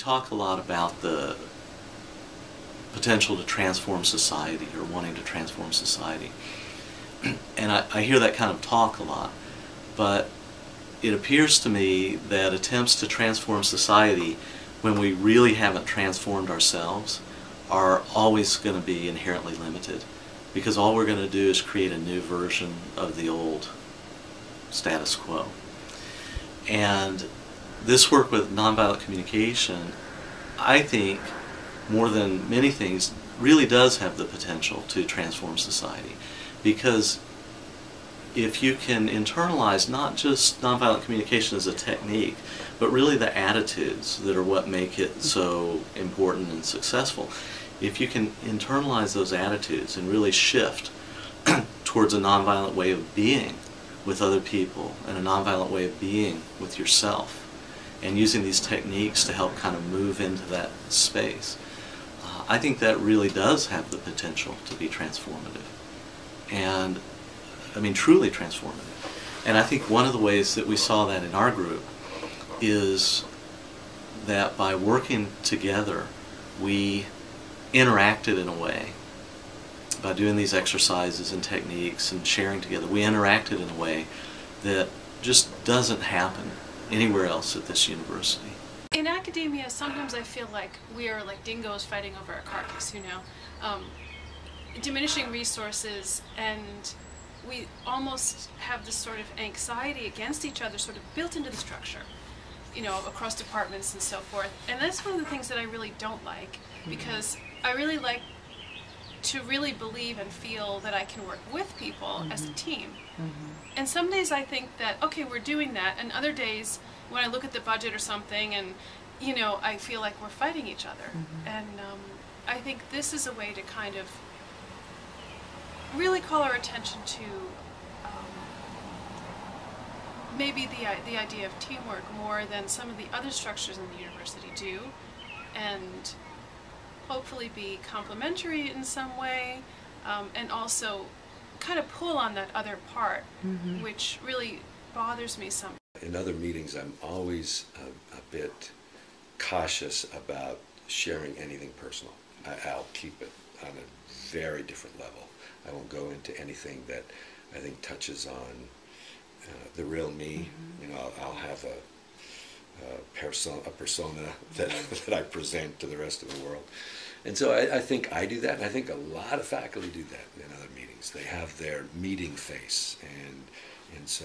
talk a lot about the potential to transform society, or wanting to transform society. And I hear that kind of talk a lot, but it appears to me that attempts to transform society when we really haven't transformed ourselves are always going to be inherently limited, because all we're going to do is create a new version of the old status quo. And this work with nonviolent communication, I think, more than many things, really does have the potential to transform society. Because if you can internalize not just nonviolent communication as a technique, but really the attitudes that are what make it so important and successful, if you can internalize those attitudes and really shift towards a nonviolent way of being with other people and a nonviolent way of being with yourself, and using these techniques to help kind of move into that space, I think that really does have the potential to be transformative. And I mean, truly transformative. And I think one of the ways that we saw that in our group is that by working together, we interacted in a way, by doing these exercises and techniques and sharing together, we interacted in a way that just doesn't happen anywhere else at this university. In academia, sometimes I feel like we are like dingoes fighting over a carcass, you know, diminishing resources, and we almost have this sort of anxiety against each other sort of built into the structure, you know, across departments and so forth. And that's one of the things that I really don't like, because I really like to really believe and feel that I can work with people as a team. And some days I think that, okay, we're doing that, and other days when I look at the budget or something and, you know, I feel like we're fighting each other. And I think this is a way to kind of really call our attention to maybe the idea of teamwork more than some of the other structures in the university do, and hopefully be complementary in some way, and also kind of pull on that other part, which really bothers me sometimes. In other meetings, I'm always a bit cautious about sharing anything personal. I'll keep it on a very different level. I won't go into anything that I think touches on the real me. You know, I'll have a persona that I present to the rest of the world. And so I think I do that, and I think a lot of faculty do that in other meetings. They have their meeting face, and so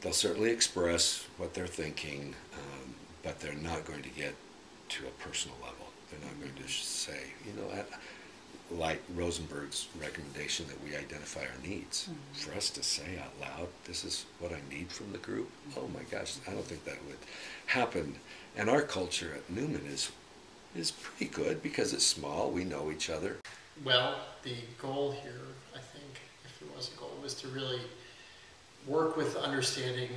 they'll certainly express what they're thinking, but they're not going to get to a personal level. They're not going to say, you know, like Rosenberg's recommendation that we identify our needs. For us to say out loud, this is what I need from the group, oh my gosh, I don't think that would happen. And our culture at Newman is pretty good because it's small, we know each other. Well, the goal here, I think, if there was a goal, was to really work with understanding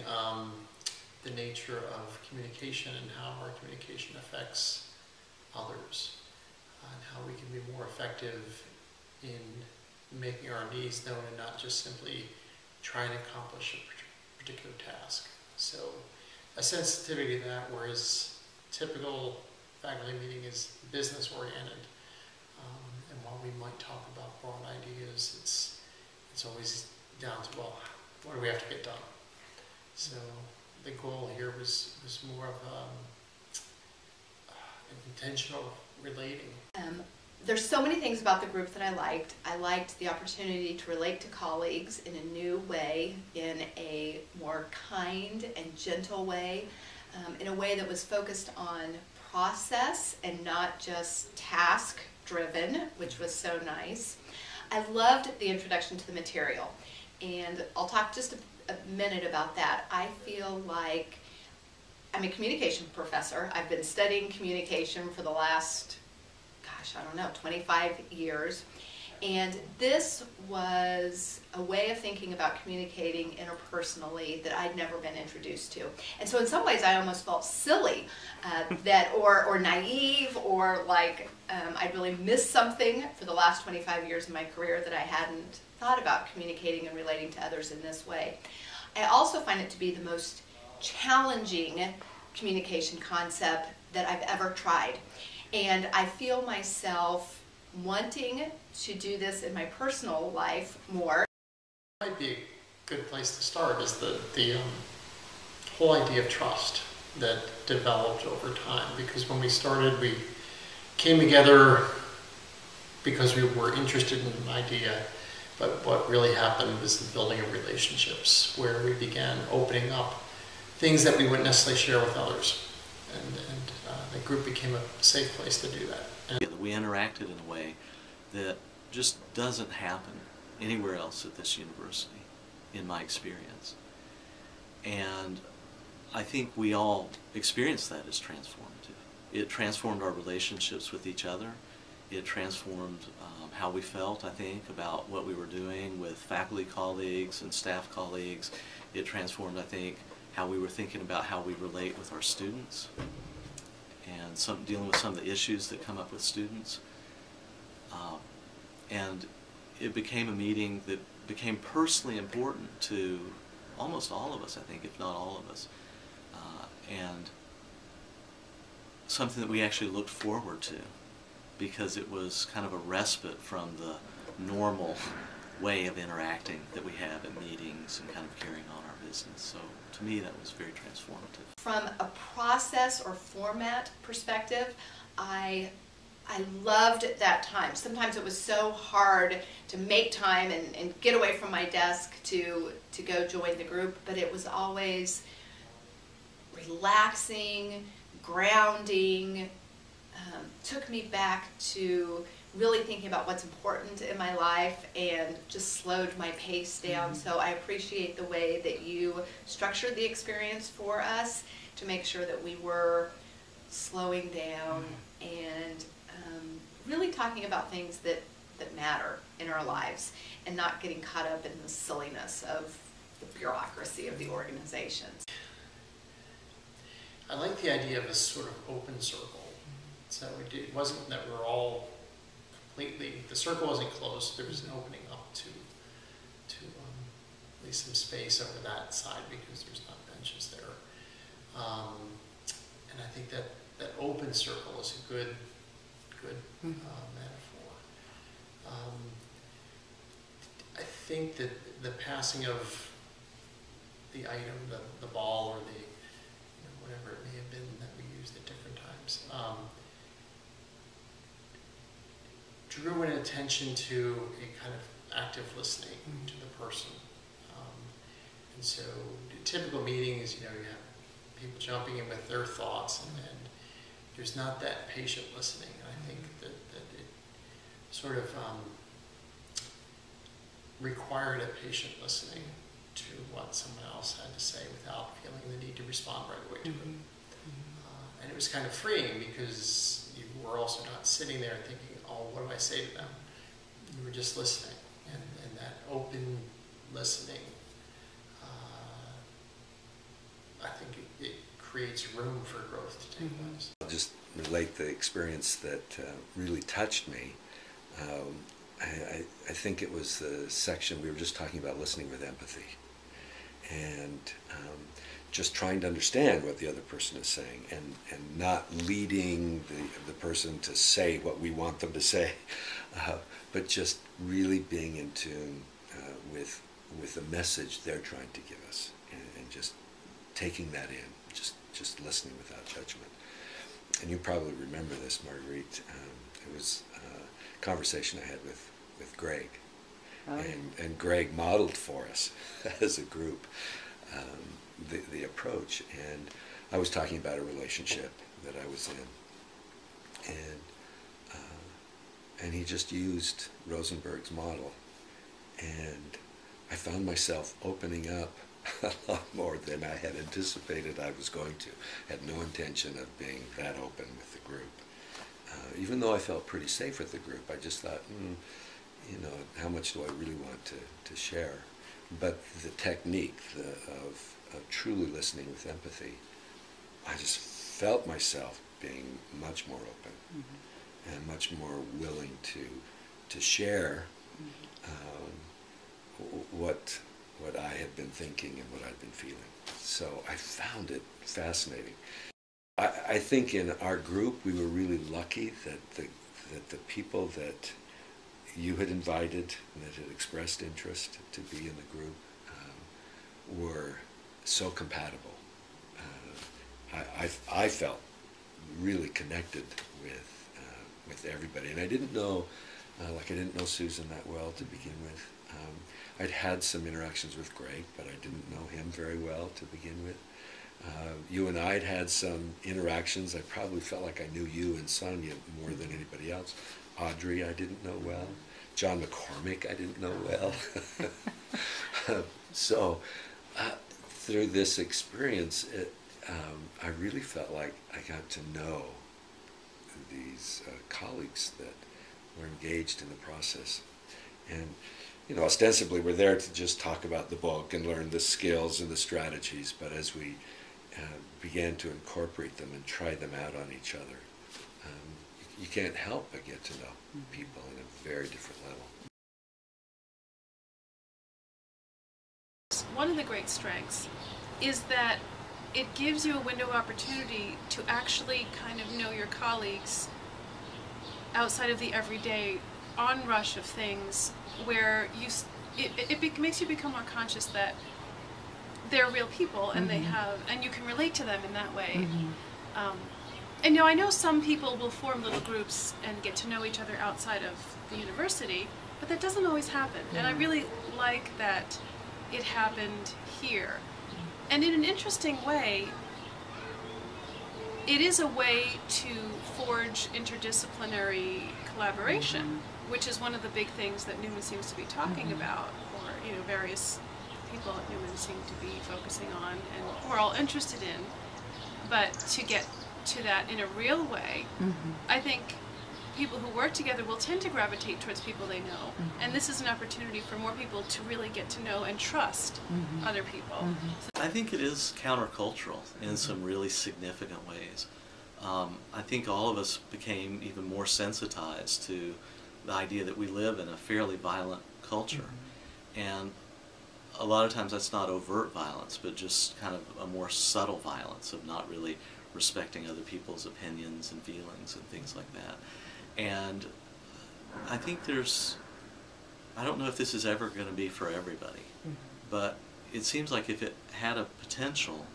the nature of communication and how our communication affects others, and how we can be more effective in making our needs known and not just simply trying to accomplish a particular task. So a sensitivity to that, whereas typical faculty meeting is business oriented, and while we might talk about broad ideas, it's always down to, well, what do we have to get done? So the goal here was more of an intentional relating. There's so many things about the group that I liked. I liked the opportunity to relate to colleagues in a new way, in a more kind and gentle way, in a way that was focused on process and not just task driven, which was so nice. I loved the introduction to the material, and I'll talk just a minute about that. I feel like I'm a communication professor. I've been studying communication for the last, I don't know, 25 years. And this was a way of thinking about communicating interpersonally that I'd never been introduced to. And so in some ways I almost felt silly or naive, or like I'd really missed something for the last 25 years of my career that I hadn't thought about communicating and relating to others in this way. I also find it to be the most challenging communication concept that I've ever tried. And I feel myself wanting to do this in my personal life more. Might be a good place to start is the whole idea of trust that developed over time. Because when we started, we came together because we were interested in an idea, but what really happened was the building of relationships, where we began opening up things that we wouldn't necessarily share with others, and the group became a safe place to do that. And we interacted in a way that just doesn't happen anywhere else at this university, in my experience. And I think we all experienced that as transformative. It transformed our relationships with each other. It transformed how we felt, I think, about what we were doing with faculty colleagues and staff colleagues. It transformed, I think, how we were thinking about how we relate with our students and dealing with some of the issues that come up with students. And it became a meeting that became personally important to almost all of us, I think, if not all of us. And something that we actually looked forward to, because it was kind of a respite from the normal way of interacting that we have at meetings and kind of carrying on our business. So to me, that was very transformative. From a process or format perspective, I loved that time. Sometimes it was so hard to make time and get away from my desk to go join the group, but it was always relaxing, grounding, took me back to really thinking about what's important in my life and just slowed my pace down. So I appreciate the way that you structured the experience for us to make sure that we were slowing down and really talking about things that matter in our lives and not getting caught up in the silliness of the bureaucracy of the organizations. I like the idea of a sort of open circle. So it wasn't that we're all completely, the circle wasn't closed, there was an opening up to at least some space over that side because there's not benches there. And I think that open circle is a good metaphor. I think that the passing of the item, the ball or the, whatever it may have been that we used at different times, drew an attention to a kind of active listening to the person. And so typical meetings, you have people jumping in with their thoughts and there's not that patient listening. And I think that it sort of required a patient listening to what someone else had to say without feeling the need to respond right away to it. And it was kind of freeing because you were also not sitting there thinking, oh, what do I say to them? You were just listening. And that open listening, I think it creates room for growth to take place. I'll just relate the experience that really touched me. I think it was the section we were just talking about, listening with empathy, and just trying to understand what the other person is saying, and not leading the person to say what we want them to say, but just really being in tune with the message they're trying to give us, and just taking that in, just listening without judgment. And you probably remember this, Marguerite. It was a conversation I had with Greg. Oh, yeah. And Greg modeled for us as a group the approach. And I was talking about a relationship that I was in. And he just used Rosenberg's model. And I found myself opening up a lot more than I had anticipated I was going to. I had no intention of being that open with the group. Even though I felt pretty safe with the group, I just thought, how much do I really want to share? But the technique of truly listening with empathy, I just felt myself being much more open and much more willing to share what what I had been thinking and what I'd been feeling. So I found it fascinating. I think in our group we were really lucky that the people that you had invited and that had expressed interest to be in the group were so compatible. I felt really connected with everybody, and I didn't know, I didn't know Susan that well to begin with. I'd had some interactions with Greg, but I didn't know him very well to begin with. You and I had had some interactions. I probably felt like I knew you and Sonia more than anybody else. Audrey I didn't know well. John McCormick I didn't know well. So through this experience, I really felt like I got to know these colleagues that were engaged in the process. And ostensibly we're there to just talk about the book and learn the skills and the strategies, but as we began to incorporate them and try them out on each other, you can't help but get to know people in a very different level. One of the great strengths is that it gives you a window of opportunity to actually kind of know your colleagues outside of the everyday onrush of things, where it makes you become more conscious that they're real people and and you can relate to them in that way. And I know some people will form little groups and get to know each other outside of the university, but that doesn't always happen. And I really like that it happened here. And in an interesting way, it is a way to forge interdisciplinary collaboration, which is one of the big things that Newman seems to be talking about, or various people at Newman seem to be focusing on, and we're all interested in. But to get to that in a real way, I think people who work together will tend to gravitate towards people they know, and this is an opportunity for more people to really get to know and trust other people. I think it is countercultural in some really significant ways. I think all of us became even more sensitized to the idea that we live in a fairly violent culture, and a lot of times that's not overt violence, but just kind of a more subtle violence of not really respecting other people's opinions and feelings and things like that. And I think I don't know if this is ever going to be for everybody, but it seems like if it had a potential,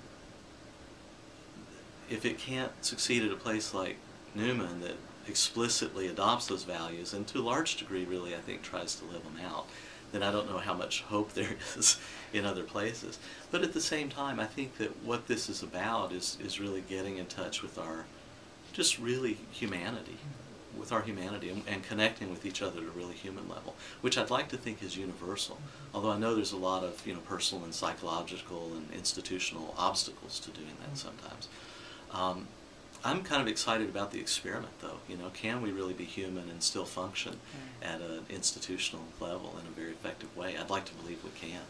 if it can't succeed at a place like Newman that explicitly adopts those values, and to a large degree really I think tries to live them out, then I don't know how much hope there is in other places. But at the same time, I think that what this is about is really getting in touch with our just really humanity, and connecting with each other at a really human level, which I'd like to think is universal. Although I know there's a lot of personal and psychological and institutional obstacles to doing that sometimes. I'm kind of excited about the experiment, though. Can we really be human and still function at an institutional level in a very effective way? I'd like to believe we can.